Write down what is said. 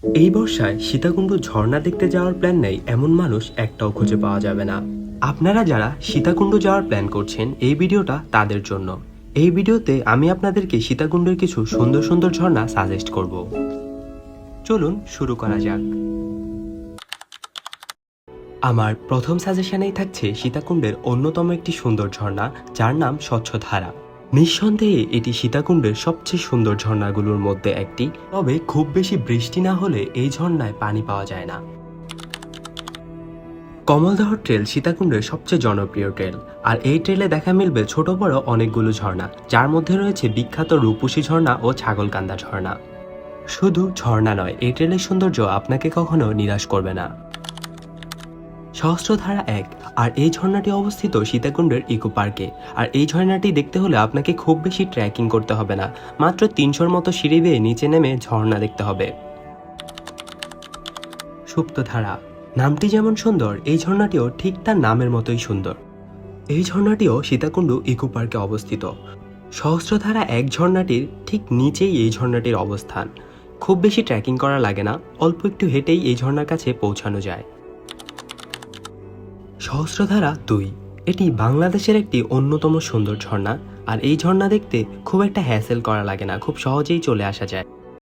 এই বর্ষায় সীতাকুণ্ড ঝর্ণা দেখতে যাওয়ার প্ল্যান নেই এমন মানুষ একটাও খুঁজে পাওয়া যাবে না। আপনারা যারা সীতাকুণ্ড যাওয়ার প্ল্যান করছেন, এই ভিডিওটা তাদের জন্য। এই ভিডিওতে আমি আপনাদেরকে সীতাকুণ্ডের কিছু সুন্দর সুন্দর ঝর্ণা সাজেস্ট করব। চলুন শুরু করা যাক। আমার প্রথম সাজেশনেই থাকছে সীতাকুণ্ডের অন্যতম একটি সুন্দর ঝর্ণা, যার নাম স্বচ্ছধারা। নিঃসন্দেহে এটি সীতাকুণ্ডের সবচেয়ে সুন্দর ঝর্ণাগুলোর মধ্যে একটি। তবে খুব বেশি বৃষ্টি না হলে এই ঝর্ণায় পানি পাওয়া যায় না। কমলদহ ট্রেল সীতাকুণ্ডের সবচেয়ে জনপ্রিয় ট্রেল, আর এই ট্রেলে দেখা মিলবে ছোট বড় অনেকগুলো ঝর্ণা, যার মধ্যে রয়েছে বিখ্যাত রূপসী ঝর্ণা ও ছাগলকান্দা ঝর্ণা। শুধু ঝর্ণা নয়, এই ট্রেলের সৌন্দর্য আপনাকে কখনো নিরাশ করবে না। সহস্রধারা 1, আর এই ঝর্ণাটি অবস্থিত সীতাকুণ্ডের ইকো পার্কে। আর এই ঝর্ণাটি দেখতে হলে আপনাকে খুব বেশি ট্রেকিং করতে হবে না, মাত্র 300-র মতো সিঁড়ি বেয়ে নিচে নেমে ঝর্ণা দেখতে হবে। সুপ্তধারা, নামটি যেমন সুন্দর, এই ঝর্ণাটিও ঠিক তার নামের মতোই সুন্দর। এই ঝর্ণাটিও সীতাকুণ্ড ইকো পার্কে অবস্থিত। সহস্রধারা 1 ঝর্ণাটির ঠিক নিচেই এই ঝর্ণাটির অবস্থান। খুব বেশি ট্রেকিং করা লাগে না, অল্প একটু হেঁটেই এই ঝর্ণার কাছে পৌঁছানো যায়। সহস্রধারা 2, এটি বাংলাদেশের একটি অন্যতম সুন্দর ঝর্ণা। আর এই ঝর্ণা দেখতে খুব একটা হ্যাসেল করা লাগে না, খুব সহজেই চলে আসা যায়।